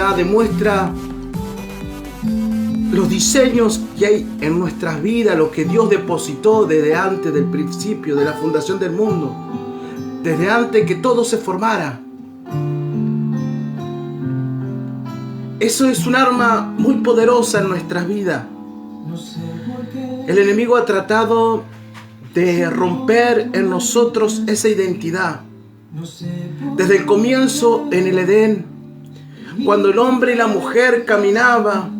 verdad demuestra los diseños que hay en nuestras vidas, lo que Dios depositó desde antes del principio, de la fundación del mundo, desde antes que todo se formara. Eso es un arma muy poderosa en nuestras vidas. El enemigo ha tratado de romper en nosotros esa identidad. Desde el comienzo en el Edén, cuando el hombre y la mujer caminaban,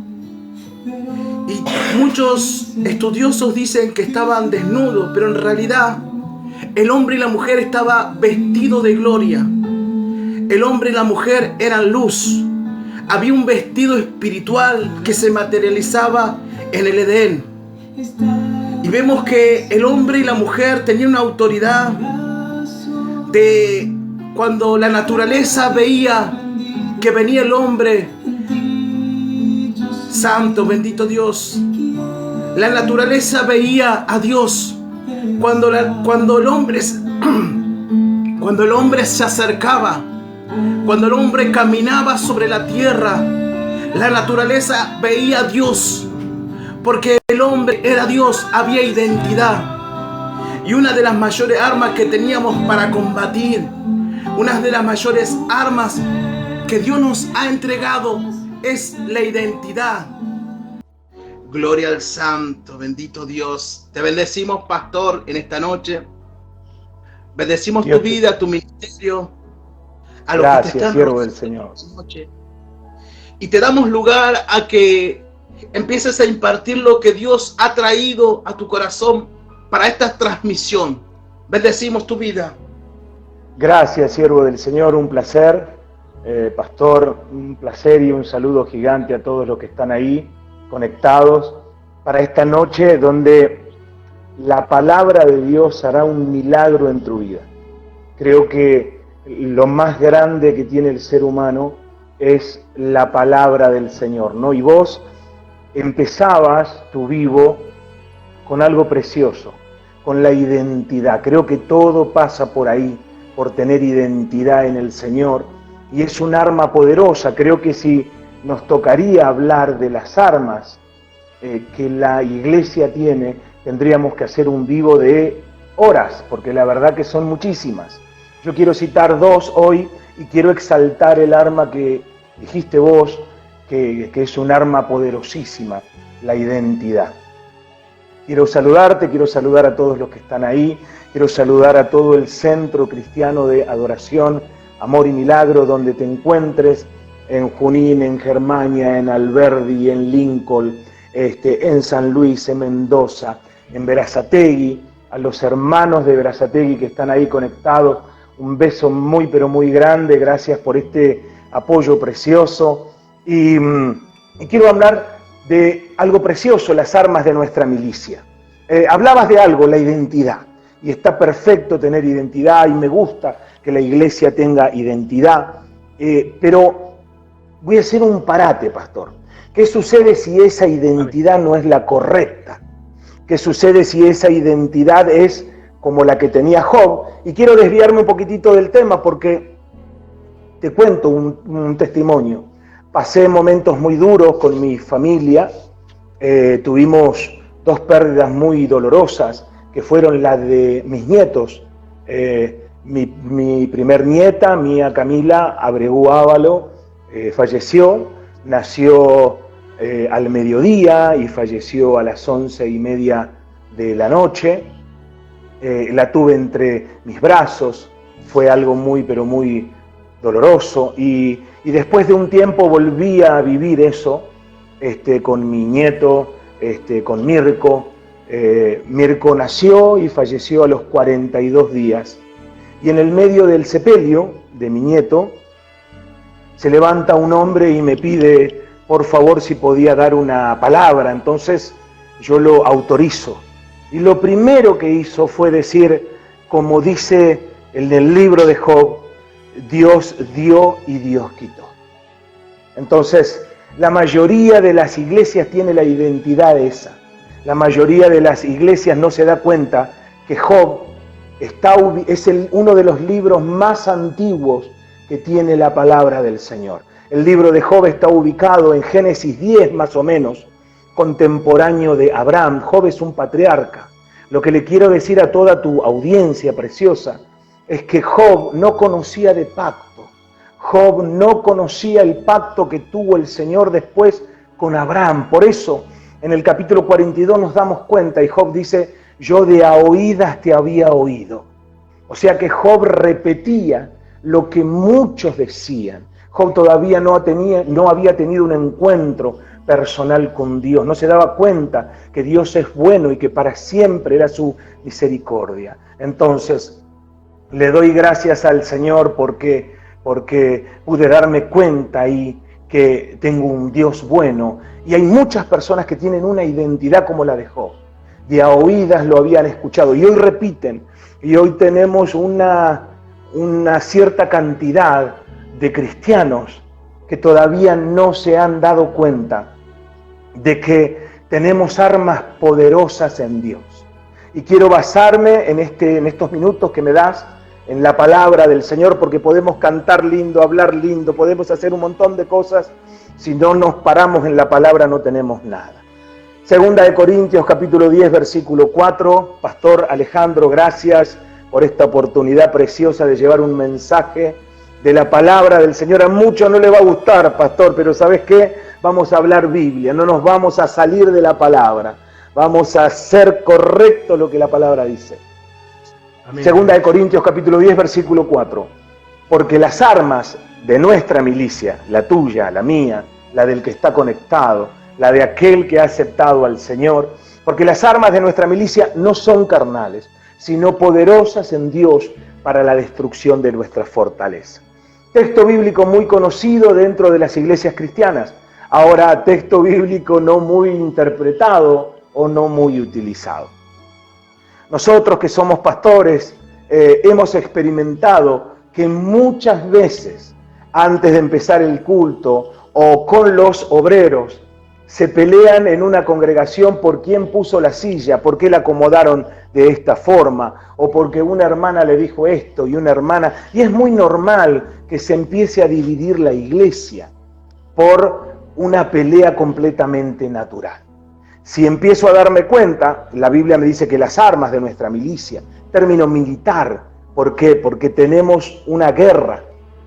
y muchos estudiosos dicen que estaban desnudos, pero en realidad el hombre y la mujer estaban vestidos de gloria. El hombre y la mujer eran luz. Había un vestido espiritual que se materializaba en el Edén. Y vemos que el hombre y la mujer tenían una autoridad de cuando la naturaleza veía que venía el hombre. Santo, bendito Dios. La naturaleza veía a Dios. Cuando el hombre se acercaba, cuando el hombre caminaba sobre la tierra, la naturaleza veía a Dios. Porque el hombre era Dios, había identidad. Y una de las mayores armas que teníamos para combatir, una de las mayores armas que Dios nos ha entregado, es la identidad. Gloria al Santo, bendito Dios. Te bendecimos, pastor, en esta noche. Bendecimos Dios, tu vida, tu ministerio. A gracias, que te siervo del Señor. Y te damos lugar a que empieces a impartir lo que Dios ha traído a tu corazón para esta transmisión. Bendecimos tu vida. Gracias, siervo del Señor, un placer. Pastor, un placer y un saludo gigante a todos los que están ahí conectados para esta noche donde la palabra de Dios hará un milagro en tu vida. Creo que lo más grande que tiene el ser humano es la palabra del Señor, ¿no? Y vos empezabas tu vivo con algo precioso, con la identidad. Creo que todo pasa por ahí, por tener identidad en el Señor. Y es un arma poderosa. Creo que si nos tocaría hablar de las armas que la iglesia tiene, tendríamos que hacer un vivo de horas, porque la verdad que son muchísimas. Yo quiero citar dos hoy y quiero exaltar el arma que dijiste vos, que es un arma poderosísima, la identidad. Quiero saludarte, quiero saludar a todos los que están ahí, quiero saludar a todo el Centro Cristiano de Adoración, Amor y Milagro, donde te encuentres, en Junín, en Germania, en Alberdi, en Lincoln, en San Luis, en Mendoza, en Berazategui, a los hermanos de Berazategui que están ahí conectados, un beso muy pero muy grande, gracias por este apoyo precioso. Y quiero hablar de algo precioso, las armas de nuestra milicia. Hablabas de algo, la identidad, y está perfecto tener identidad y me gusta que la iglesia tenga identidad, pero voy a hacer un parate, pastor. ¿Qué sucede si esa identidad no es la correcta? ¿Qué sucede si esa identidad es como la que tenía Job? Y quiero desviarme un poquitito del tema porque te cuento un testimonio. Pasé momentos muy duros con mi familia, tuvimos dos pérdidas muy dolorosas, que fueron las de mis nietos. Mi primer nieta, Mía Camila Abreu Ávalo, falleció, nació al mediodía y falleció a las 11:30 de la noche. La tuve entre mis brazos, fue algo muy pero muy doloroso y después de un tiempo volví a vivir eso con mi nieto, con Mirko. Mirko nació y falleció a los 42 días. Y en el medio del sepelio de mi nieto, se levanta un hombre y me pide, por favor, si podía dar una palabra. Entonces yo lo autorizo. Y lo primero que hizo fue decir, como dice en el libro de Job, Dios dio y Dios quitó. Entonces, la mayoría de las iglesias tiene la identidad esa. La mayoría de las iglesias no se da cuenta que Job es uno de los libros más antiguos que tiene la palabra del Señor. El libro de Job está ubicado en Génesis 10 más o menos, contemporáneo de Abraham. Job es un patriarca. Lo que le quiero decir a toda tu audiencia preciosa es que Job no conocía de pacto. Job no conocía el pacto que tuvo el Señor después con Abraham. Por eso, en el capítulo 42 nos damos cuenta y Job dice, yo de a oídas te había oído. O sea que Job repetía lo que muchos decían. Job todavía no había tenido un encuentro personal con Dios, no se daba cuenta que Dios es bueno y que para siempre era su misericordia. Entonces, le doy gracias al Señor porque pude darme cuenta y que tengo un Dios bueno. Y hay muchas personas que tienen una identidad como la de Job. De a oídas lo habían escuchado y hoy repiten. Y hoy tenemos una cierta cantidad de cristianos que todavía no se han dado cuenta de que tenemos armas poderosas en Dios. Y quiero basarme en estos minutos que me das en la palabra del Señor, porque podemos cantar lindo, hablar lindo, podemos hacer un montón de cosas. Si no nos paramos en la palabra no tenemos nada. Segunda de Corintios capítulo 10 versículo 4. Pastor Alejandro, gracias por esta oportunidad preciosa de llevar un mensaje de la palabra del Señor. A muchos no le va a gustar, pastor, pero ¿sabes qué? Vamos a hablar Biblia, no nos vamos a salir de la palabra. Vamos a hacer correcto lo que la palabra dice. Amén. Segunda de Corintios capítulo 10 versículo 4. Porque las armas de nuestra milicia, la tuya, la mía, la del que está conectado, la de aquel que ha aceptado al Señor, porque las armas de nuestra milicia no son carnales, sino poderosas en Dios para la destrucción de nuestra fortaleza. Texto bíblico muy conocido dentro de las iglesias cristianas. Ahora, texto bíblico no muy interpretado o no muy utilizado. Nosotros que somos pastores hemos experimentado que muchas veces antes de empezar el culto o con los obreros se pelean en una congregación por quién puso la silla, por qué la acomodaron de esta forma, o porque una hermana le dijo esto y una hermana... Y es muy normal que se empiece a dividir la iglesia por una pelea completamente natural. Si empiezo a darme cuenta, la Biblia me dice que las armas de nuestra milicia, término militar, ¿por qué? Porque tenemos una guerra,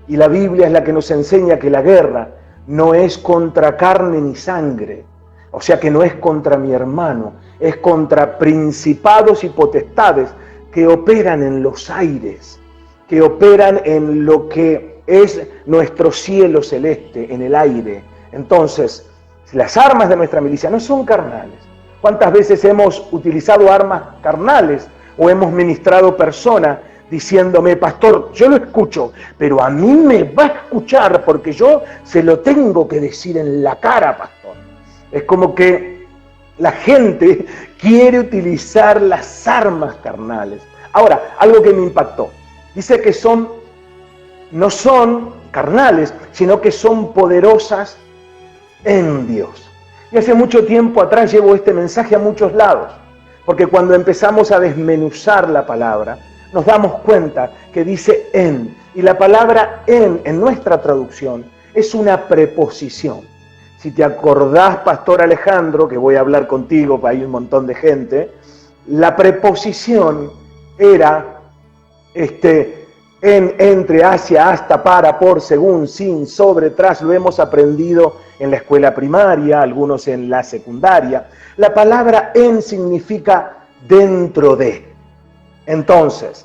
y la Biblia es la que nos enseña que la guerra no es contra carne ni sangre, o sea que no es contra mi hermano, es contra principados y potestades que operan en los aires, que operan en lo que es nuestro cielo celeste, en el aire. Entonces, las armas de nuestra milicia no son carnales. ¿Cuántas veces hemos utilizado armas carnales o hemos ministrado personas diciéndome, pastor, yo lo escucho, pero a mí me va a escuchar porque yo se lo tengo que decir en la cara, pastor? Es como que la gente quiere utilizar las armas carnales. Ahora, algo que me impactó. Dice que no son carnales, sino que son poderosas en Dios. Y hace mucho tiempo atrás llevo este mensaje a muchos lados, porque cuando empezamos a desmenuzar la palabra, nos damos cuenta que dice en, y la palabra en nuestra traducción es una preposición. Si te acordás, Pastor Alejandro, que voy a hablar contigo, hay un montón de gente, la preposición era en, entre, hacia, hasta, para, por, según, sin, sobre, tras. Lo hemos aprendido en la escuela primaria, algunos en la secundaria. La palabra en significa dentro de. Entonces,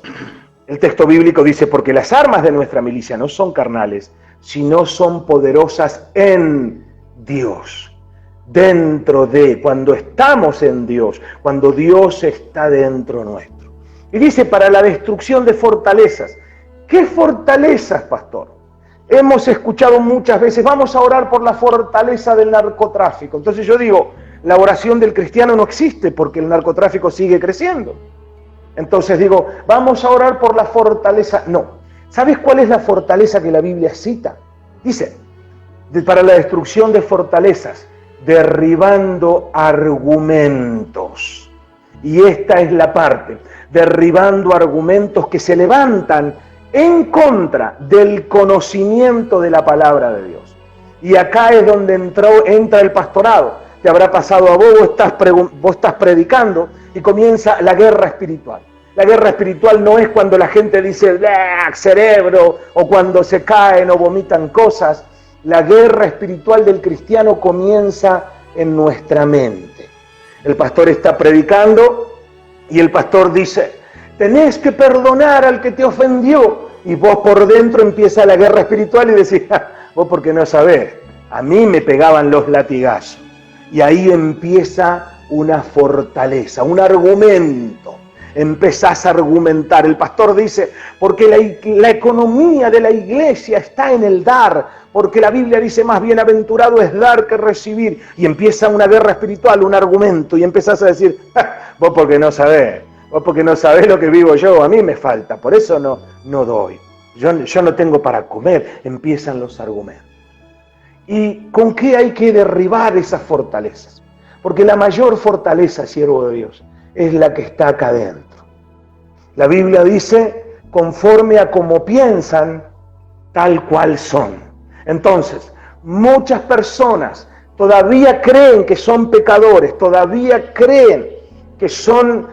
el texto bíblico dice, porque las armas de nuestra milicia no son carnales, sino son poderosas en Dios. Dentro de, cuando estamos en Dios, cuando Dios está dentro nuestro. Y dice, para la destrucción de fortalezas. ¿Qué fortalezas, pastor? Hemos escuchado muchas veces, vamos a orar por la fortaleza del narcotráfico. Entonces yo digo, la oración del cristiano no existe porque el narcotráfico sigue creciendo. Entonces digo, vamos a orar por la fortaleza. No. ¿Sabes cuál es la fortaleza que la Biblia cita? Dice, para la destrucción de fortalezas, derribando argumentos. Y esta es la parte, derribando argumentos que se levantan en contra del conocimiento de la palabra de Dios. Y acá es donde entra el pastorado. Te habrá pasado a vos estás predicando y comienza la guerra espiritual. La guerra espiritual no es cuando la gente dice cerebro, o cuando se caen o vomitan cosas. La guerra espiritual del cristiano comienza en nuestra mente. El pastor está predicando y el pastor dice: tenés que perdonar al que te ofendió. Y vos por dentro empieza la guerra espiritual y decís: vos porque no sabés, a mí me pegaban los latigazos. Y ahí empieza una fortaleza, un argumento. Empezás a argumentar. El pastor dice: porque la economía de la iglesia está en el dar, porque la Biblia dice: más bienaventurado es dar que recibir. Y empieza una guerra espiritual, un argumento, y empezás a decir: vos porque no sabés lo que vivo yo, a mí me falta, por eso no doy. Yo no tengo para comer. Empiezan los argumentos. ¿Y con qué hay que derribar esas fortalezas? Porque la mayor fortaleza, siervo de Dios, es la que está acá adentro. La Biblia dice: conforme a como piensan, tal cual son. Entonces, muchas personas todavía creen que son pecadores, todavía creen que son,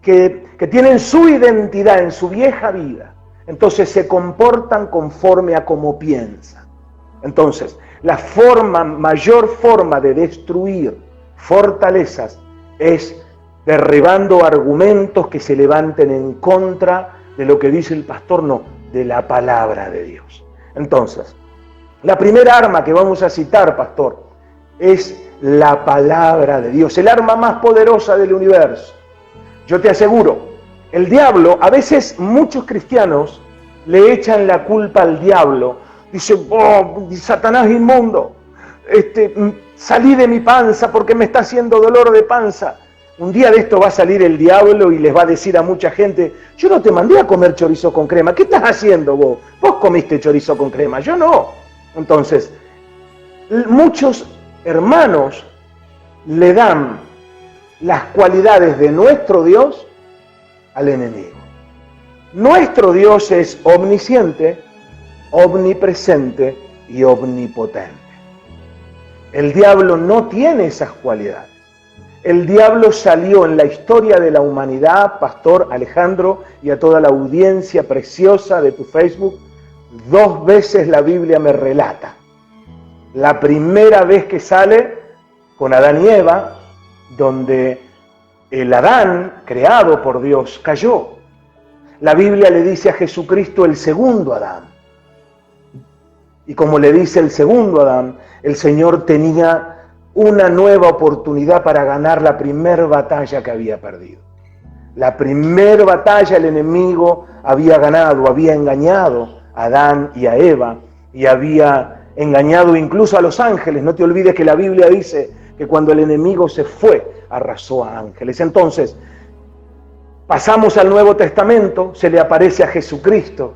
que tienen su identidad en su vieja vida. Entonces se comportan conforme a como piensan. Entonces, la mayor forma de destruir fortalezas es derribando argumentos que se levanten en contra de lo que dice el pastor, no, de la palabra de Dios. Entonces, la primera arma que vamos a citar, pastor, es la palabra de Dios, el arma más poderosa del universo. Yo te aseguro, el diablo, a veces muchos cristianos le echan la culpa al diablo. Dice: Satanás inmundo, salí de mi panza porque me está haciendo dolor de panza. Un día de esto va a salir el diablo y les va a decir a mucha gente: yo no te mandé a comer chorizo con crema, ¿qué estás haciendo vos? Vos comiste chorizo con crema, yo no. Entonces, muchos hermanos le dan las cualidades de nuestro Dios al enemigo. Nuestro Dios es omnisciente, omnipresente y omnipotente. El diablo no tiene esas cualidades. El diablo salió en la historia de la humanidad, Pastor Alejandro, y a toda la audiencia preciosa de tu Facebook, 2 veces la Biblia me relata. La primera vez que sale con Adán y Eva, donde el Adán, creado por Dios, cayó. La Biblia le dice a Jesucristo el segundo Adán. Y como le dice el segundo Adán, el Señor tenía una nueva oportunidad para ganar la primera batalla que había perdido. La primera batalla el enemigo había ganado, había engañado a Adán y a Eva, y había engañado incluso a los ángeles. No te olvides que la Biblia dice que cuando el enemigo se fue, arrasó a ángeles. Entonces, pasamos al Nuevo Testamento, se le aparece a Jesucristo.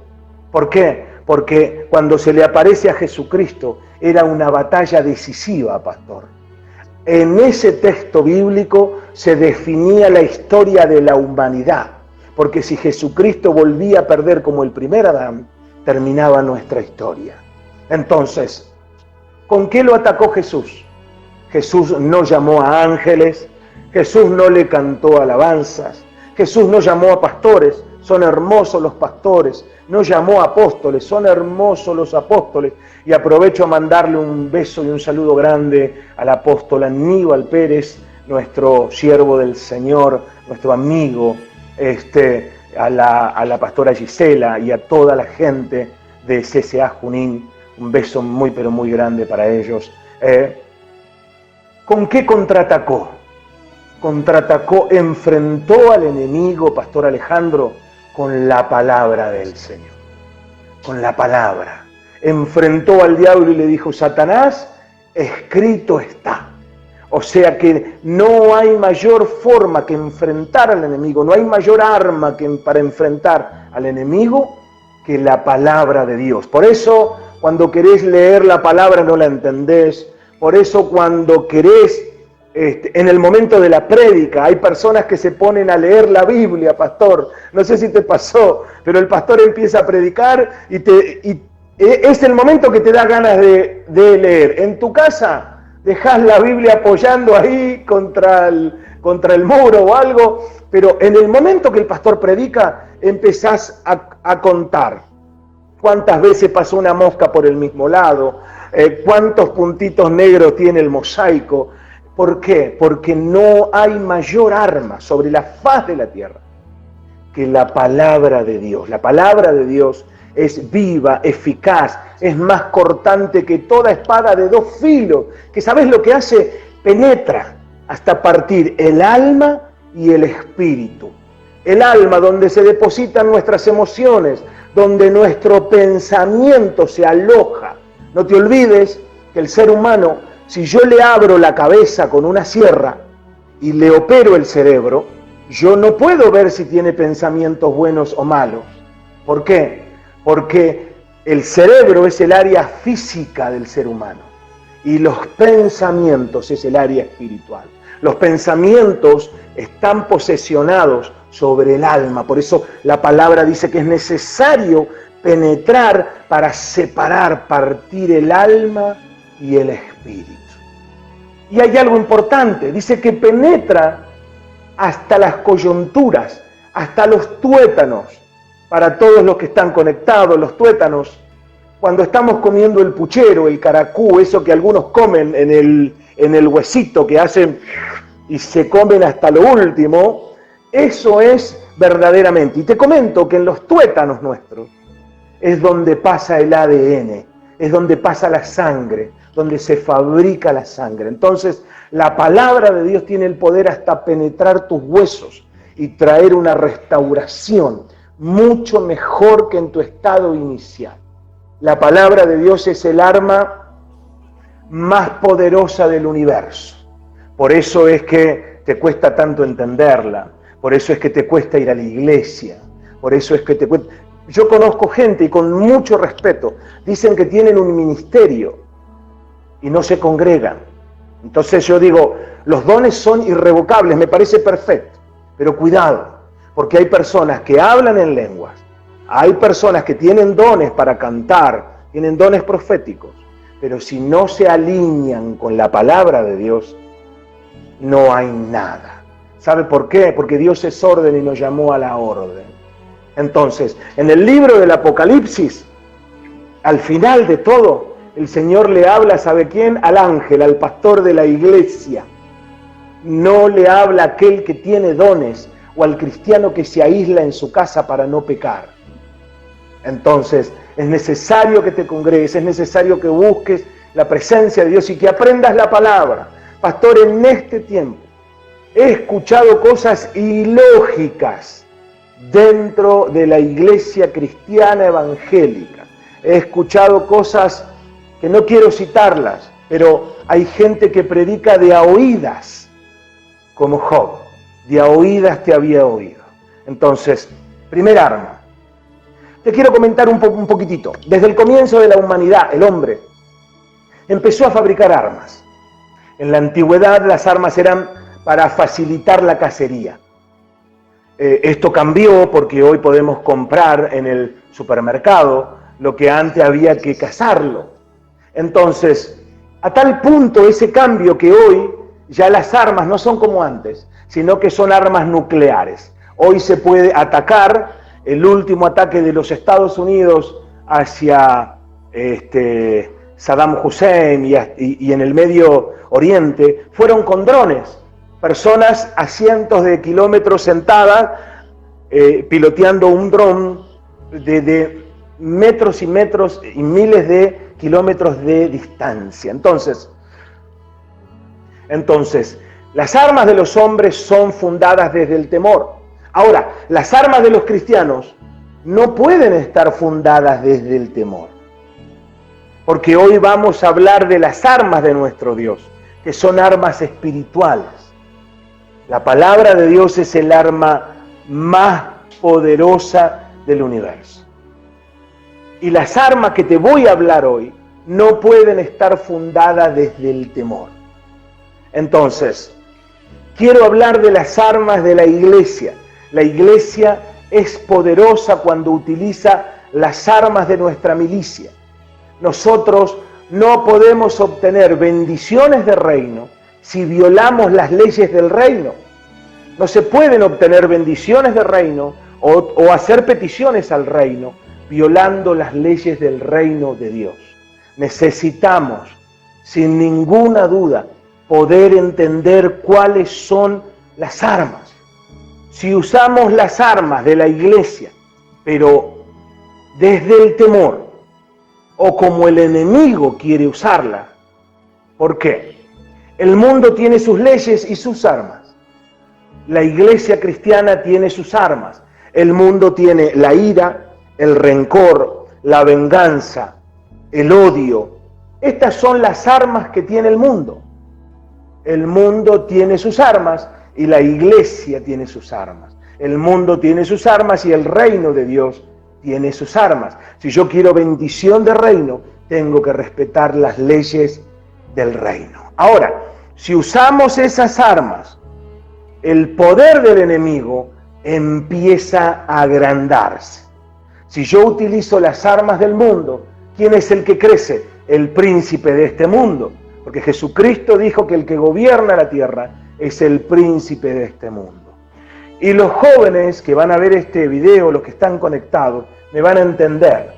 ¿Por qué? Porque cuando se le aparece a Jesucristo era una batalla decisiva, pastor. En ese texto bíblico se definía la historia de la humanidad, porque si Jesucristo volvía a perder como el primer Adán, terminaba nuestra historia. Entonces, ¿con qué lo atacó Jesús? Jesús no llamó a ángeles, Jesús no le cantó alabanzas, Jesús no llamó a pastores, son hermosos los pastores, no llamó a apóstoles, son hermosos los apóstoles. Y aprovecho a mandarle un beso y un saludo grande al apóstol Aníbal Pérez, nuestro siervo del Señor, nuestro amigo, a la pastora Gisela y a toda la gente de CCA Junín. Un beso muy pero muy grande para ellos. ¿Con qué contraatacó? Contraatacó, enfrentó al enemigo, Pastor Alejandro, con la palabra del Señor. Con la palabra. Enfrentó al diablo y le dijo: Satanás, escrito está. O sea que no hay mayor forma que enfrentar al enemigo, no hay mayor arma para enfrentar al enemigo que la palabra de Dios. Por eso, cuando querés leer la palabra no la entendés. Por eso, cuando querés, en el momento de la prédica, hay personas que se ponen a leer la Biblia, pastor. No sé si te pasó, pero el pastor empieza a predicar y Es el momento que te da ganas de leer. En tu casa dejás la Biblia apoyando ahí contra el muro o algo, pero en el momento que el pastor predica, empezás a contar cuántas veces pasó una mosca por el mismo lado, cuántos puntitos negros tiene el mosaico. ¿Por qué? Porque no hay mayor arma sobre la faz de la tierra que la palabra de Dios. La palabra de Dios es viva, eficaz, es más cortante que toda espada de dos filos, que ¿sabes lo que hace? Penetra hasta partir el alma y el espíritu. El alma, donde se depositan nuestras emociones, donde nuestro pensamiento se aloja. No te olvides que el ser humano, si yo le abro la cabeza con una sierra y le opero el cerebro, yo no puedo ver si tiene pensamientos buenos o malos. ¿Por qué? Porque el cerebro es el área física del ser humano y los pensamientos es el área espiritual. Los pensamientos están posesionados sobre el alma. Por eso la palabra dice que es necesario penetrar para separar, partir el alma y el espíritu. Y hay algo importante, dice que penetra hasta las coyunturas, hasta los tuétanos. Para todos los que están conectados, los tuétanos, cuando estamos comiendo el puchero, el caracú, eso que algunos comen en el huesito que hacen y se comen hasta lo último, eso es verdaderamente. Y te comento que en los tuétanos nuestros es donde pasa el ADN, es donde pasa la sangre, donde se fabrica la sangre. Entonces, la palabra de Dios tiene el poder hasta penetrar tus huesos y traer una restauración mucho mejor que en tu estado inicial. La palabra de Dios es el arma más poderosa del universo. Por eso es que te cuesta tanto entenderla, por eso es que te cuesta ir a la iglesia, por eso es que te cuesta... Yo conozco gente y con mucho respeto, dicen que tienen un ministerio y no se congregan. Entonces yo digo, los dones son irrevocables, me parece perfecto, pero cuidado, porque hay personas que hablan en lenguas, hay personas que tienen dones para cantar, tienen dones proféticos, pero si no se alinean con la palabra de Dios, no hay nada. ¿Sabe por qué? Porque Dios es orden y nos llamó a la orden. Entonces, en el libro del Apocalipsis, al final de todo, el Señor le habla, ¿sabe quién? Al ángel, al pastor de la iglesia. No le habla a aquel que tiene dones o al cristiano que se aísla en su casa para no pecar. Entonces, es necesario que te congregues, es necesario que busques la presencia de Dios y que aprendas la palabra. Pastor, en este tiempo he escuchado cosas ilógicas dentro de la iglesia cristiana evangélica. He escuchado cosas que no quiero citarlas, pero hay gente que predica de a oídas, como Job. De a oídas te había oído. Entonces, primer arma. Te quiero comentar un poquitito. Desde el comienzo de la humanidad, el hombre empezó a fabricar armas. En la antigüedad las armas eran para facilitar la cacería. Esto cambió porque hoy podemos comprar en el supermercado lo que antes había que cazarlo. Entonces, a tal punto ese cambio que hoy ya las armas no son como antes, sino que son armas nucleares. Hoy se puede atacar. El último ataque de los Estados Unidos hacia Saddam Hussein y en el Medio Oriente fueron con drones. Personas a cientos de kilómetros sentadas piloteando un dron de metros y metros y miles de kilómetros de distancia. Entonces, las armas de los hombres son fundadas desde el temor. Ahora, las armas de los cristianos no pueden estar fundadas desde el temor. Porque hoy vamos a hablar de las armas de nuestro Dios, que son armas espirituales. La palabra de Dios es el arma más poderosa del universo. Y las armas que te voy a hablar hoy no pueden estar fundadas desde el temor. Entonces, quiero hablar de las armas de la iglesia. La iglesia es poderosa cuando utiliza las armas de nuestra milicia. Nosotros no podemos obtener bendiciones de reino si violamos las leyes del reino. No se pueden obtener bendiciones de reino o hacer peticiones al reino violando las leyes del reino de Dios. Necesitamos, sin ninguna duda, poder entender cuáles son las armas. Si usamos las armas de la iglesia, pero desde el temor, o como el enemigo quiere usarla, ¿por qué? El mundo tiene sus leyes y sus armas. La iglesia cristiana tiene sus armas. El mundo tiene la ira, el rencor, la venganza, el odio. Estas son las armas que tiene el mundo. El mundo tiene sus armas y la iglesia tiene sus armas. El mundo tiene sus armas y el reino de Dios tiene sus armas. Si yo quiero bendición de reino, tengo que respetar las leyes del reino. Ahora, si usamos esas armas, el poder del enemigo empieza a agrandarse. Si yo utilizo las armas del mundo, ¿quién es el que crece? El príncipe de este mundo. Porque Jesucristo dijo que el que gobierna la tierra es el príncipe de este mundo. Y los jóvenes que van a ver este video, los que están conectados, me van a entender.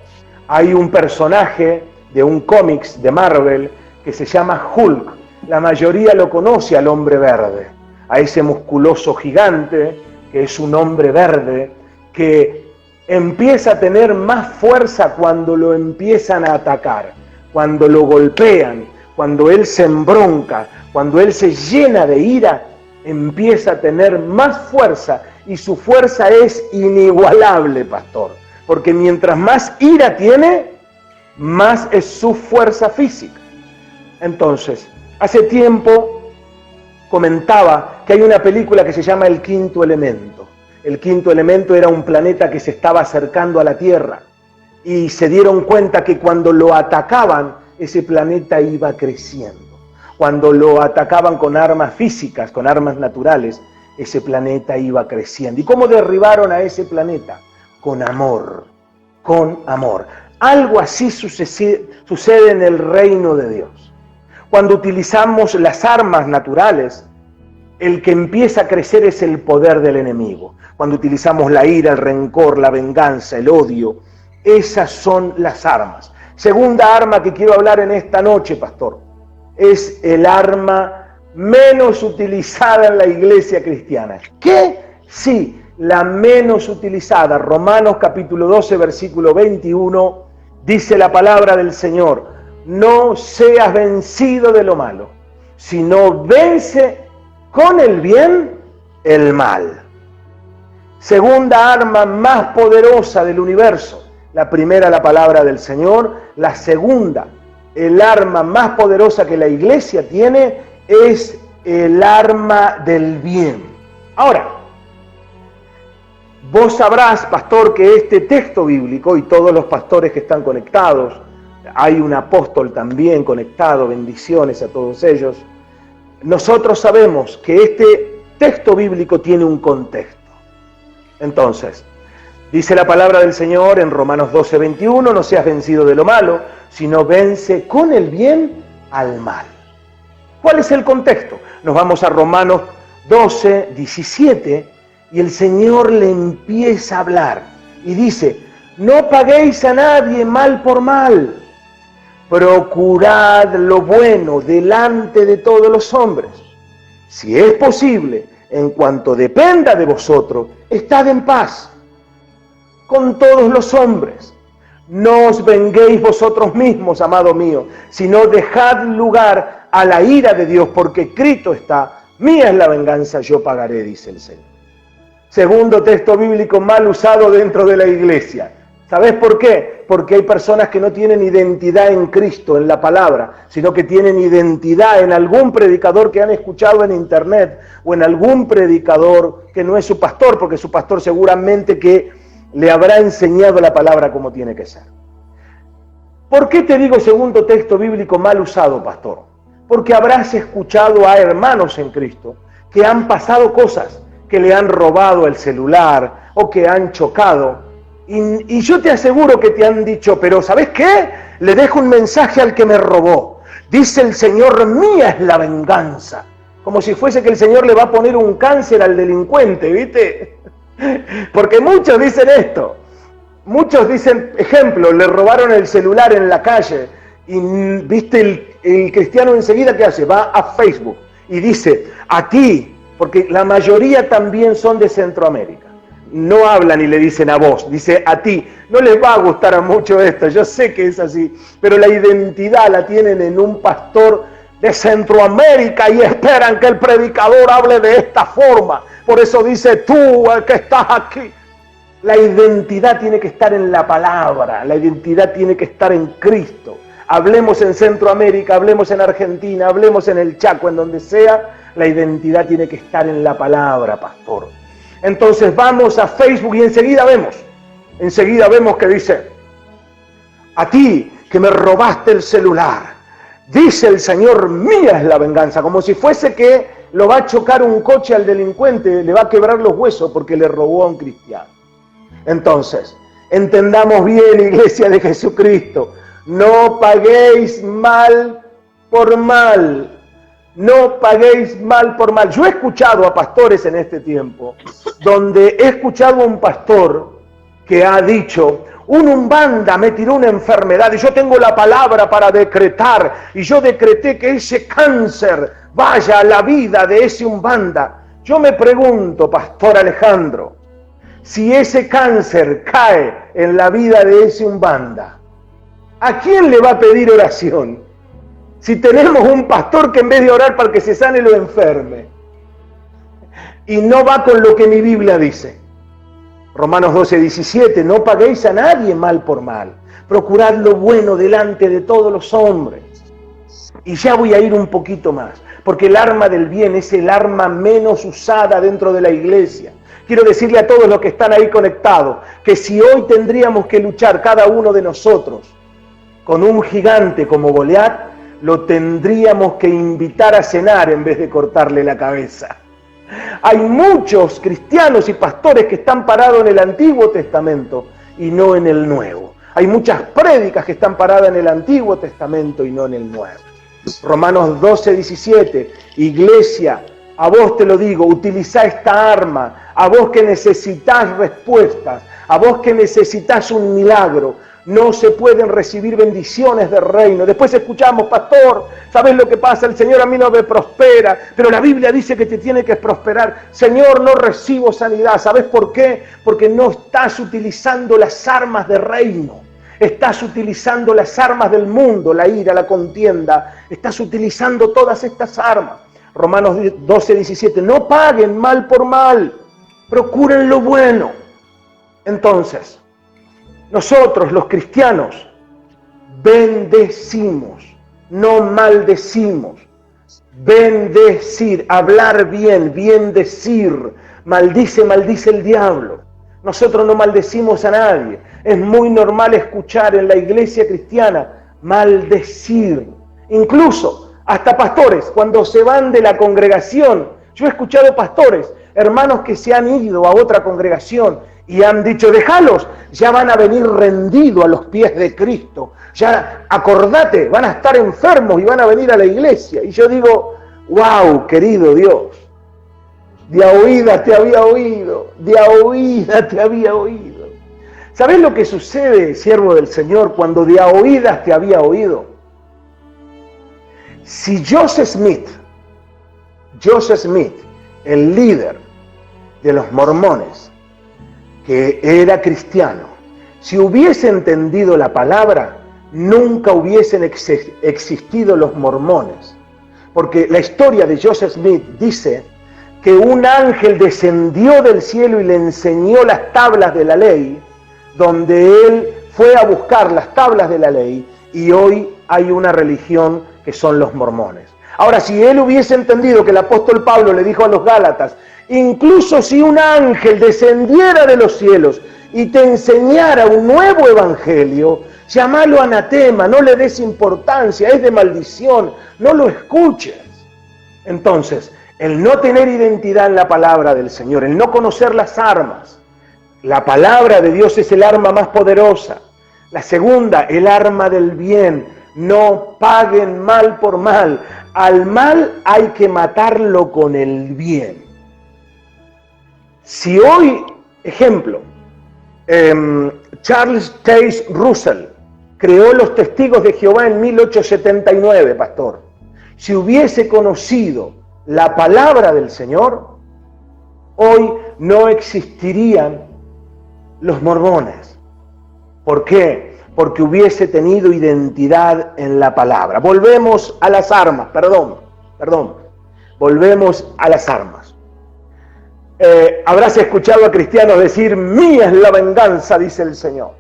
Hay un personaje de un cómics de Marvel que se llama Hulk. La mayoría lo conoce al hombre verde, a ese musculoso gigante que es un hombre verde que empieza a tener más fuerza cuando lo empiezan a atacar, cuando lo golpean, cuando él se embronca, cuando él se llena de ira, empieza a tener más fuerza y su fuerza es inigualable, pastor. Porque mientras más ira tiene, más es su fuerza física. Entonces, hace tiempo comentaba que hay una película que se llama El Quinto Elemento. El Quinto Elemento era un planeta que se estaba acercando a la Tierra y se dieron cuenta que cuando lo atacaban, ese planeta iba creciendo. Cuando lo atacaban con armas físicas, con armas naturales, ese planeta iba creciendo. ¿Y cómo derribaron a ese planeta? Con amor, con amor. Algo así sucede en el reino de Dios. Cuando utilizamos las armas naturales, el que empieza a crecer es el poder del enemigo. Cuando utilizamos la ira, el rencor, la venganza, el odio, esas son las armas. Segunda arma que quiero hablar en esta noche, pastor, es el arma menos utilizada en la iglesia cristiana. ¿Qué? Sí, la menos utilizada. Romanos capítulo 12, versículo 21, dice la palabra del Señor: no seas vencido de lo malo, sino vence con el bien el mal. Segunda arma más poderosa del universo. La primera, la palabra del Señor. La segunda, el arma más poderosa que la iglesia tiene, es el arma del bien. Ahora, vos sabrás, pastor, que este texto bíblico, y todos los pastores que están conectados, hay un apóstol también conectado, bendiciones a todos ellos, nosotros sabemos que este texto bíblico tiene un contexto. Entonces, dice la palabra del Señor en Romanos 12, 21, no seas vencido de lo malo, sino vence con el bien al mal. ¿Cuál es el contexto? Nos vamos a Romanos 12, 17, y el Señor le empieza a hablar y dice: no paguéis a nadie mal por mal, procurad lo bueno delante de todos los hombres. Si es posible, en cuanto dependa de vosotros, estad en paz con todos los hombres. No os venguéis vosotros mismos, amado mío, sino dejad lugar a la ira de Dios, porque escrito está: mía es la venganza, yo pagaré, dice el Señor. Segundo texto bíblico mal usado dentro de la iglesia. ¿Sabes por qué? Porque hay personas que no tienen identidad en Cristo, en la palabra, sino que tienen identidad en algún predicador que han escuchado en internet o en algún predicador que no es su pastor, porque su pastor seguramente que le habrá enseñado la palabra como tiene que ser. ¿Por qué te digo segundo texto bíblico mal usado, pastor? Porque habrás escuchado a hermanos en Cristo que han pasado cosas, que le han robado el celular o que han chocado, Y yo te aseguro que te han dicho, pero ¿sabes qué? Le dejo un mensaje al que me robó. Dice el Señor, mía es la venganza. Como si fuese que el Señor le va a poner un cáncer al delincuente, ¿viste? Porque muchos dicen esto. Muchos dicen, ejemplo, le robaron el celular en la calle. Y viste, el cristiano enseguida, ¿qué hace? Va a Facebook y dice, a ti, porque la mayoría también son de Centroamérica. No hablan y le dicen a vos, dice a ti. No les va a gustar a mucho esto, yo sé que es así, pero la identidad la tienen en un pastor de Centroamérica y esperan que el predicador hable de esta forma. Por eso dice tú, el que estás aquí. La identidad tiene que estar en la palabra, la identidad tiene que estar en Cristo. Hablemos en Centroamérica, hablemos en Argentina, hablemos en el Chaco, en donde sea, la identidad tiene que estar en la palabra, pastor. Entonces vamos a Facebook y enseguida vemos que dice, a ti que me robaste el celular, dice el Señor, mía es la venganza, como si fuese que lo va a chocar un coche al delincuente, le va a quebrar los huesos porque le robó a un cristiano. Entonces, entendamos bien, iglesia de Jesucristo, no paguéis mal por mal. No paguéis mal por mal. Yo he escuchado a pastores en este tiempo, donde he escuchado a un pastor que ha dicho, un umbanda me tiró una enfermedad y yo tengo la palabra para decretar, y yo decreté que ese cáncer vaya a la vida de ese umbanda. Yo me pregunto, pastor Alejandro, si ese cáncer cae en la vida de ese umbanda, ¿a quién le va a pedir oración? Si tenemos un pastor que en vez de orar para que se sane lo enferme, y no va con lo que mi Biblia dice. Romanos 12:17, no paguéis a nadie mal por mal, procurad lo bueno delante de todos los hombres. Y ya voy a ir un poquito más, porque el arma del bien es el arma menos usada dentro de la iglesia. Quiero decirle a todos los que están ahí conectados, que si hoy tendríamos que luchar cada uno de nosotros con un gigante como Goliat, lo tendríamos que invitar a cenar en vez de cortarle la cabeza. Hay muchos cristianos y pastores que están parados en el Antiguo Testamento y no en el Nuevo. Hay muchas prédicas que están paradas en el Antiguo Testamento y no en el Nuevo. Romanos 12:17, iglesia, a vos te lo digo, utiliza esta arma, a vos que necesitas respuestas, a vos que necesitas un milagro. No se pueden recibir bendiciones del reino. Después escuchamos, pastor, ¿sabes lo que pasa? El Señor a mí no me prospera, pero la Biblia dice que te tiene que prosperar. Señor, no recibo sanidad. ¿Sabes por qué? Porque no estás utilizando las armas del reino. Estás utilizando las armas del mundo, la ira, la contienda. Estás utilizando todas estas armas. Romanos 12:17, no paguen mal por mal, procuren lo bueno. Entonces, nosotros los cristianos bendecimos, no maldecimos. Bendecir, hablar bien, bien decir. Maldice, maldice el diablo. Nosotros no maldecimos a nadie. Es muy normal escuchar en la iglesia cristiana maldecir. Incluso hasta pastores, cuando se van de la congregación. Yo he escuchado pastores, hermanos que se han ido a otra congregación y han dicho, déjalos, ya van a venir rendidos a los pies de Cristo. Ya, acordate, van a estar enfermos y van a venir a la iglesia. Y yo digo, wow, querido Dios, de a oídas te había oído, de a oídas te había oído. ¿Sabés lo que sucede, siervo del Señor, cuando de a oídas te había oído? Si Joseph Smith, el líder de los mormones, que era cristiano, si hubiese entendido la palabra, nunca hubiesen existido los mormones. Porque la historia de Joseph Smith dice que un ángel descendió del cielo y le enseñó las tablas de la ley, donde él fue a buscar las tablas de la ley, y hoy hay una religión que son los mormones. Ahora, si él hubiese entendido que el apóstol Pablo le dijo a los Gálatas, incluso si un ángel descendiera de los cielos y te enseñara un nuevo evangelio, llámalo anatema, no le des importancia, es de maldición, no lo escuches. Entonces, el no tener identidad en la palabra del Señor, el no conocer las armas, La palabra de Dios es el arma más poderosa. La segunda, el arma del bien. No paguen mal por mal. Al mal hay que matarlo con el bien. Si hoy, ejemplo, Charles Taze Russell creó los Testigos de Jehová en 1879, pastor. Si hubiese conocido la palabra del Señor, hoy no existirían los mormones. ¿Por qué? Porque hubiese tenido identidad en la palabra. Volvemos a las armas, perdón. Volvemos a las armas. Habrás escuchado a cristianos decir, mía es la venganza, dice el Señor.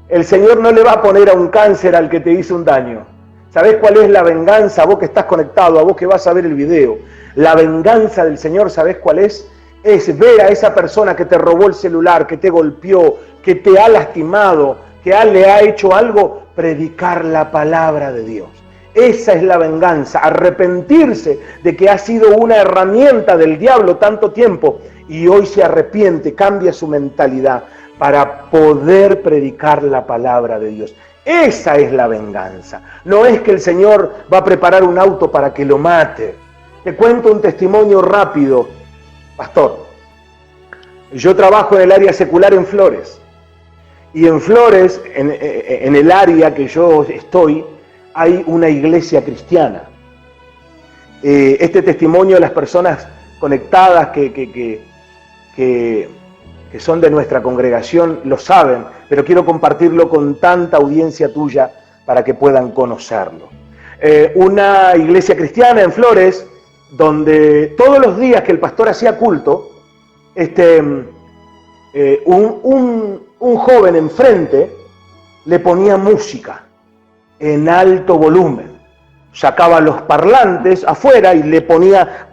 El Señor no le va a poner a un cáncer al que te hizo un daño. ¿Sabés cuál es la venganza? A vos que estás conectado, a vos que vas a ver el video. La venganza del Señor, ¿sabés cuál es? Es ver a esa persona que te robó el celular, que te golpeó, que te ha lastimado, que le ha hecho algo, predicar la palabra de Dios. Esa es la venganza, arrepentirse de que ha sido una herramienta del diablo tanto tiempo y hoy se arrepiente, cambia su mentalidad para poder predicar la palabra de Dios. Esa es la venganza. No es que el Señor va a preparar un auto para que lo mate. Te cuento un testimonio rápido, pastor. Yo trabajo en el área secular en Flores. Y en Flores, en el área que yo estoy, hay una iglesia cristiana. Este testimonio de las personas conectadas que son de nuestra congregación lo saben, pero quiero compartirlo con tanta audiencia tuya para que puedan conocerlo. Una iglesia cristiana en Flores, donde todos los días que el pastor hacía culto, un joven enfrente le ponía música en alto volumen. Sacaba los parlantes afuera y le ponía...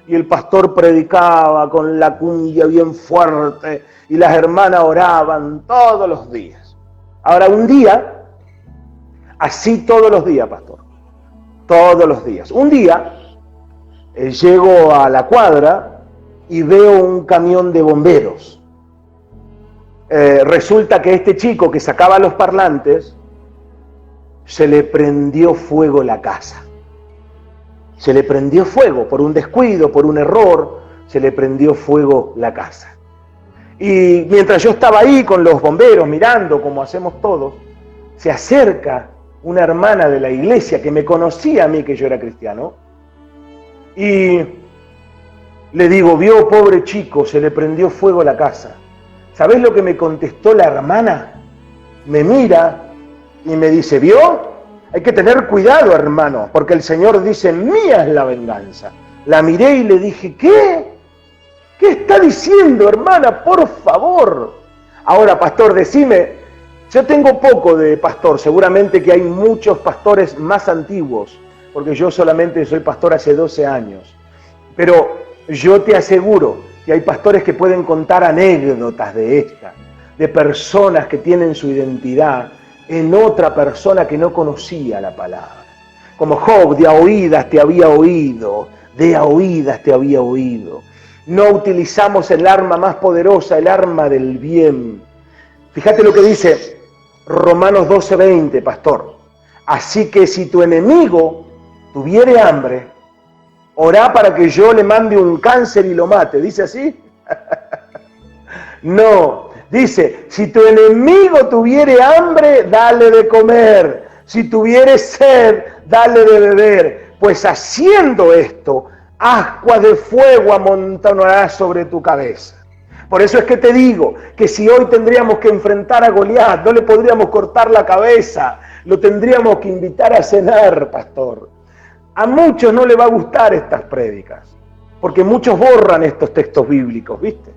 Y el pastor predicaba con la cumbia bien fuerte y las hermanas oraban todos los días. Ahora un día, así todos los días, pastor, todos los días. Un día llego a la cuadra y veo un camión de bomberos. Resulta que este chico que sacaba los parlantes, se le prendió fuego la casa. Se le prendió fuego por un descuido, por un error, se le prendió fuego la casa. Y mientras yo estaba ahí con los bomberos mirando, como hacemos todos, se acerca una hermana de la iglesia que me conocía a mí, que yo era cristiano, y le digo, vio, pobre chico, se le prendió fuego la casa. ¿Sabés lo que me contestó la hermana? Me mira y me dice, ¿vio? Hay que tener cuidado, hermano, porque el Señor dice, mía es la venganza. La miré y le dije, ¿qué? ¿Qué está diciendo, hermana? Por favor. Ahora, pastor, decime, yo tengo poco de pastor, seguramente que hay muchos pastores más antiguos, porque yo solamente soy pastor hace 12 años. Pero yo te aseguro que hay pastores que pueden contar anécdotas de esta, de personas que tienen su identidad en otra persona que no conocía la palabra. Como Job, de a oídas te había oído, de a oídas te había oído. No utilizamos el arma más poderosa, el arma del bien. Fíjate lo que dice Romanos 12:20, pastor. Así que si tu enemigo tuviere hambre, orá para que yo le mande un cáncer y lo mate. ¿Dice así? No. Dice, si tu enemigo tuviere hambre, dale de comer. Si tuviere sed, dale de beber. Pues haciendo esto, ascuas de fuego amontonará sobre tu cabeza. Por eso es que te digo que si hoy tendríamos que enfrentar a Goliat, no le podríamos cortar la cabeza, lo tendríamos que invitar a cenar, pastor. A muchos no le va a gustar estas prédicas, porque muchos borran estos textos bíblicos, ¿viste?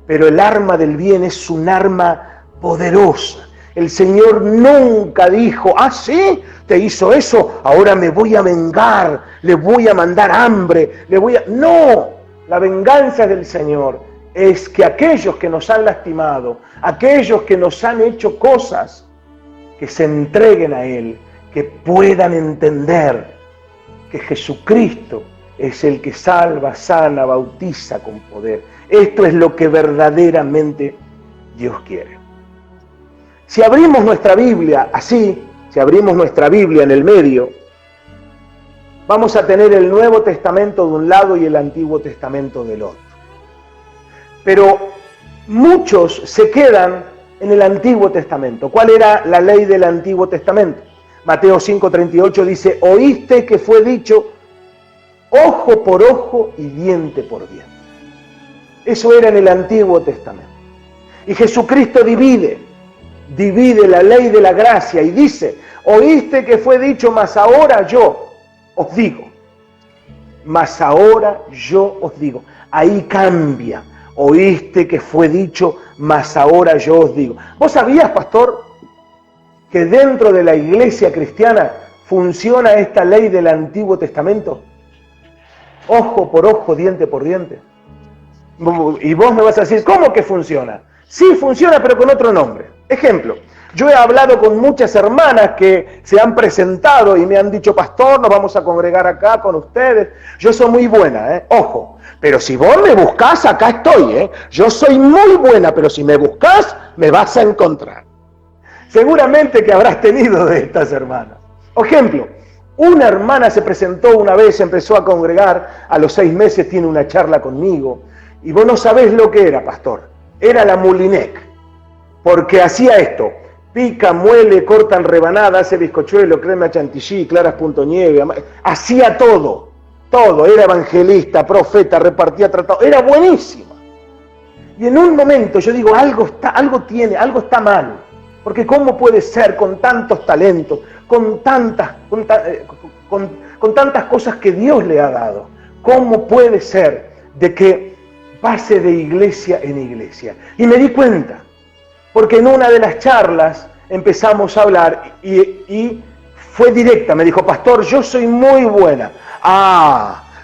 Pero el arma del bien es un arma poderosa. El Señor nunca dijo, ah, sí, te hizo eso, ahora me voy a vengar, le voy a mandar hambre, No, la venganza del Señor es que aquellos que nos han lastimado, aquellos que nos han hecho cosas, que se entreguen a Él, que puedan entender que Jesucristo es el que salva, sana, bautiza con poder. Esto es lo que verdaderamente Dios quiere. Si abrimos nuestra Biblia así, si abrimos nuestra Biblia en el medio, vamos a tener el Nuevo Testamento de un lado y el Antiguo Testamento del otro. Pero muchos se quedan en el Antiguo Testamento. ¿Cuál era la ley del Antiguo Testamento? Mateo 5:38 dice, oíste que fue dicho ojo por ojo y diente por diente. Eso era en el Antiguo Testamento. Y Jesucristo divide la ley de la gracia y dice, oíste que fue dicho, mas ahora yo os digo. Mas ahora yo os digo. Ahí cambia. Oíste que fue dicho, mas ahora yo os digo. ¿Vos sabías, pastor, que dentro de la iglesia cristiana funciona esta ley del Antiguo Testamento? Ojo por ojo, diente por diente. Y vos me vas a decir, ¿cómo que funciona? Sí, funciona, pero con otro nombre. Ejemplo, yo he hablado con muchas hermanas que se han presentado y me han dicho, pastor, nos vamos a congregar acá con ustedes. Yo soy muy buena, ojo. Pero si vos me buscás, acá estoy, Yo soy muy buena, pero si me buscás, me vas a encontrar. Seguramente que habrás tenido de estas hermanas. Ejemplo, una hermana se presentó una vez, empezó a congregar, a los 6 meses tiene una charla conmigo, y vos no sabés lo que era, pastor. Era la Moulinex, porque hacía esto: pica, muele, cortan rebanadas, hace bizcochuelo, crema chantilly, claras punto nieve, hacía todo, era evangelista, profeta, repartía tratados, era buenísima. Y en un momento yo digo, algo está mal, porque ¿cómo puede ser con tantos talentos, con tantas cosas que Dios le ha dado? ¿Cómo puede ser de que pase de iglesia en iglesia? Y me di cuenta, porque en una de las charlas empezamos a hablar y fue directa. Me dijo, pastor, yo soy muy buena.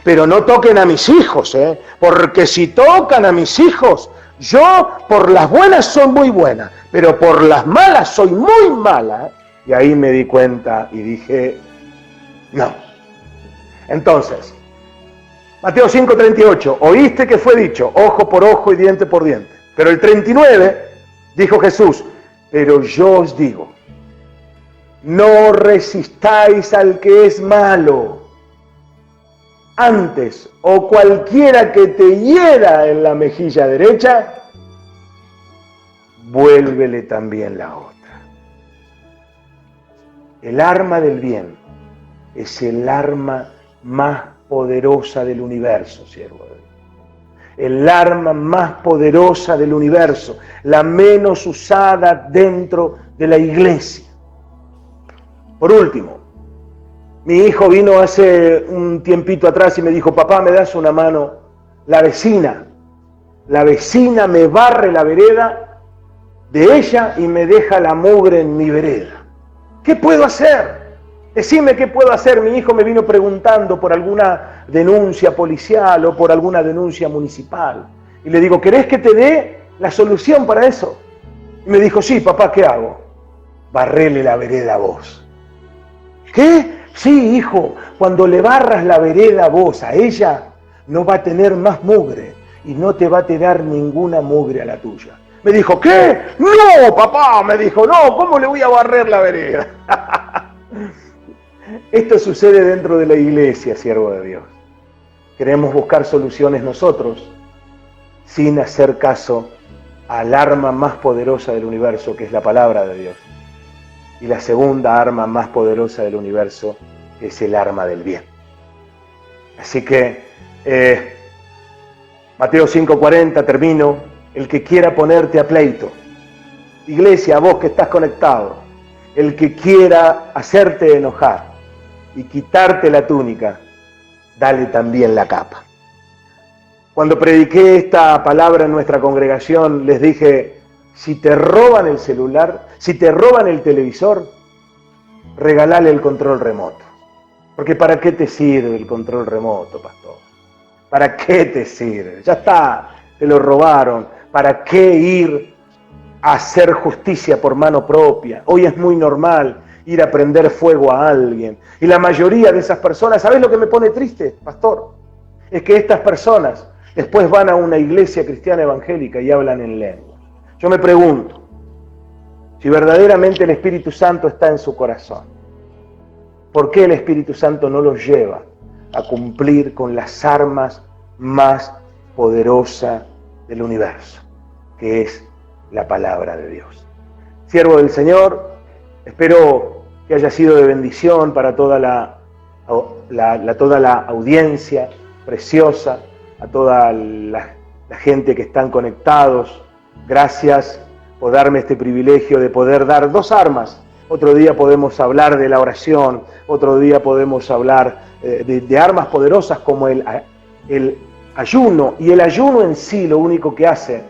Pero no toquen a mis hijos, porque si tocan a mis hijos, yo por las buenas soy muy buena, pero por las malas soy muy mala. Y ahí me di cuenta y dije, no. Entonces, Mateo 5:38, oíste que fue dicho, ojo por ojo y diente por diente. Pero el 39, dijo Jesús, pero yo os digo, no resistáis al que es malo. Antes, o cualquiera que te hiera en la mejilla derecha, vuélvele también la otra. El arma del bien es el arma más poderosa del universo, siervo de Dios. El arma más poderosa del universo, la menos usada dentro de la iglesia. Por último, mi hijo vino hace un tiempito atrás y me dijo, papá, ¿me das una mano? La vecina me barre la vereda de ella y me deja la mugre en mi vereda. ¿Qué puedo hacer? Decime qué puedo hacer. Mi hijo me vino preguntando por alguna denuncia policial o por alguna denuncia municipal. Y le digo, ¿querés que te dé la solución para eso? Y me dijo, sí, papá, ¿qué hago? Barrele la vereda a vos. ¿Qué? Sí, hijo, cuando le barras la vereda vos a ella, no va a tener más mugre y no te va a tirar ninguna mugre a la tuya. Me dijo, ¿qué? No, papá, me dijo, no, ¿cómo le voy a barrer la vereda? Esto sucede dentro de la iglesia, siervo de Dios. Queremos buscar soluciones nosotros sin hacer caso al arma más poderosa del universo, que es la palabra de Dios. Y la segunda arma más poderosa del universo es el arma del bien. Así que, Mateo 5:40, termino. El que quiera ponerte a pleito, iglesia, vos que estás conectado, el que quiera hacerte enojar y quitarte la túnica, dale también la capa. Cuando prediqué esta palabra en nuestra congregación, les dije, si te roban el celular, si te roban el televisor, regalale el control remoto. Porque ¿para qué te sirve el control remoto, pastor? ¿Para qué te sirve? Ya está, te lo robaron. ¿Para qué ir a hacer justicia por mano propia? Hoy es muy normal ir a prender fuego a alguien. Y la mayoría de esas personas, ¿sabés lo que me pone triste, pastor? es que estas personas después van a una iglesia cristiana evangélica y hablan en lengua. Yo me pregunto, si verdaderamente el Espíritu Santo está en su corazón, ¿por qué el Espíritu Santo no los lleva a cumplir con las armas más poderosas del universo, que es la palabra de Dios? Siervo del Señor, espero que haya sido de bendición para toda toda la audiencia preciosa, a toda la gente que están conectados. Gracias por darme este privilegio de poder dar dos armas. Otro día podemos hablar de la oración, otro día podemos hablar de armas poderosas como el ayuno. Y el ayuno en sí lo único que hace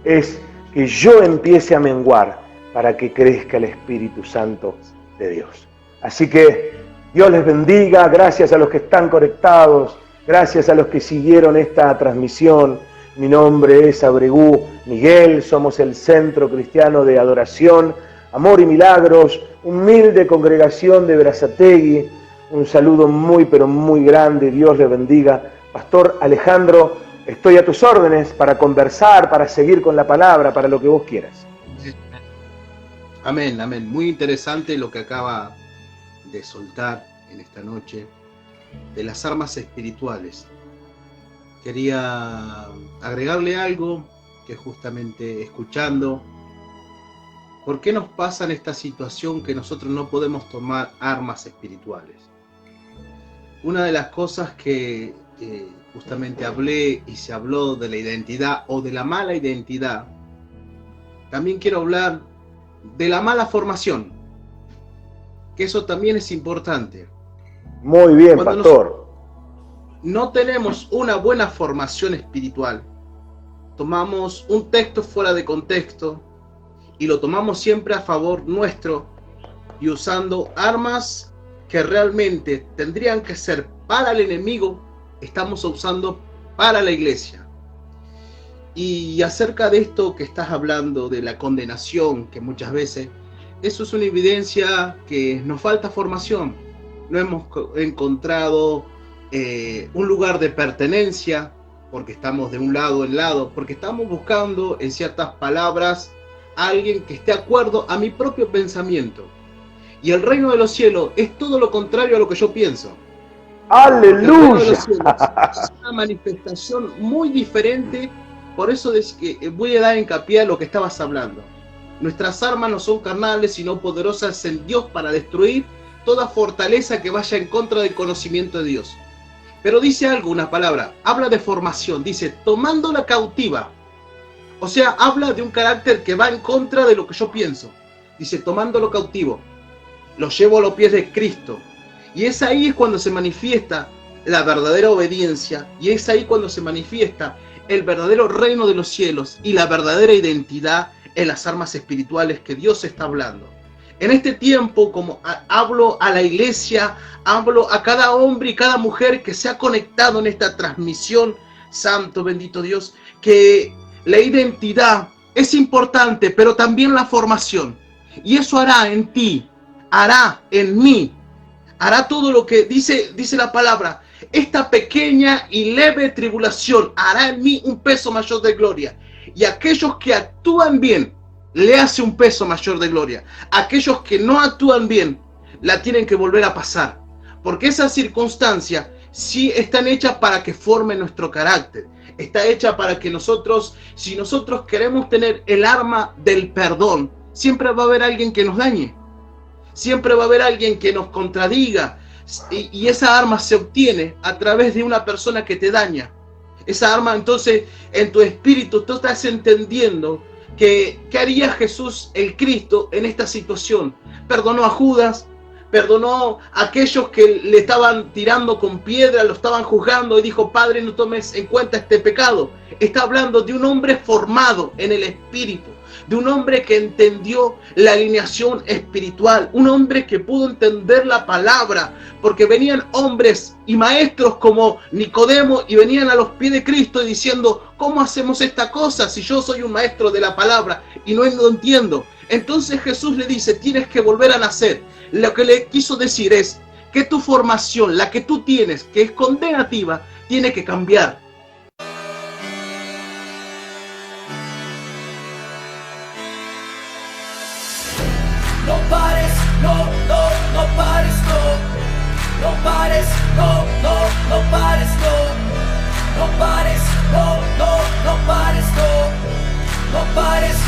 es que yo empiece a menguar para que crezca el Espíritu Santo de Dios. Así que Dios les bendiga, gracias a los que están conectados, gracias a los que siguieron esta transmisión. Mi nombre es Abregú Miguel, somos el Centro Cristiano de Adoración, Amor y Milagros, humilde congregación de Berazategui. Un saludo muy pero muy grande, Dios les bendiga. Pastor Alejandro, estoy a tus órdenes para conversar, para seguir con la palabra, para lo que vos quieras. Amén, amén. Muy interesante lo que acaba de soltar en esta noche de las armas espirituales. Quería agregarle algo que justamente escuchando, ¿por qué nos pasa en esta situación que nosotros no podemos tomar armas espirituales? Una de las cosas que justamente hablé y se habló de la identidad o de la mala identidad, también quiero hablar de la mala formación, que eso también es importante. Muy bien, cuando pastor. No tenemos una buena formación espiritual, tomamos un texto fuera de contexto y lo tomamos siempre a favor nuestro y usando armas que realmente tendrían que ser para el enemigo, estamos usando para la iglesia. Y acerca de esto que estás hablando, de la condenación, que muchas veces, eso es una evidencia que nos falta formación. No hemos encontrado un lugar de pertenencia, porque estamos de un lado en lado, porque estamos buscando en ciertas palabras a alguien que esté de acuerdo a mi propio pensamiento. Y el reino de los cielos es todo lo contrario a lo que yo pienso. ¡Aleluya! Es una manifestación muy diferente. Por eso voy a dar hincapié a lo que estabas hablando. Nuestras armas no son carnales, sino poderosas en Dios para destruir toda fortaleza que vaya en contra del conocimiento de Dios. Pero dice algo, una palabra, habla de formación, dice, tomándola cautiva. O sea, habla de un carácter que va en contra de lo que yo pienso. Dice, tomándolo cautivo, lo llevo a los pies de Cristo. Y es ahí cuando se manifiesta la verdadera obediencia, y es ahí cuando se manifiesta el verdadero reino de los cielos y la verdadera identidad en las armas espirituales que Dios está hablando. En este tiempo, como hablo a la iglesia, hablo a cada hombre y cada mujer que se ha conectado en esta transmisión, santo, bendito Dios, que la identidad es importante, pero también la formación. Y eso hará en ti, hará en mí, hará todo lo que dice la palabra. Esta pequeña y leve tribulación hará en mí un peso mayor de gloria. Y aquellos que actúan bien, le hace un peso mayor de gloria. Aquellos que no actúan bien, la tienen que volver a pasar. Porque esas circunstancias sí están hechas para que formen nuestro carácter. Está hecha para que nosotros, si nosotros queremos tener el arma del perdón, siempre va a haber alguien que nos dañe. Siempre va a haber alguien que nos contradiga. Y esa arma se obtiene a través de una persona que te daña. Esa arma, entonces, en tu espíritu, tú estás entendiendo que ¿qué haría Jesús, el Cristo, en esta situación? Perdonó a Judas, perdonó a aquellos que le estaban tirando con piedra, lo estaban juzgando y dijo, Padre, no tomes en cuenta este pecado. Está hablando de un hombre formado en el espíritu, de un hombre que entendió la alineación espiritual, un hombre que pudo entender la palabra, porque venían hombres y maestros como Nicodemo y venían a los pies de Cristo diciendo, ¿cómo hacemos esta cosa si yo soy un maestro de la palabra y no lo entiendo? Entonces Jesús le dice, tienes que volver a nacer. Lo que le quiso decir es que tu formación, la que tú tienes, que es condenativa, tiene que cambiar. No pares, no pares, no pares, no pares, no pares, no pares, no pares.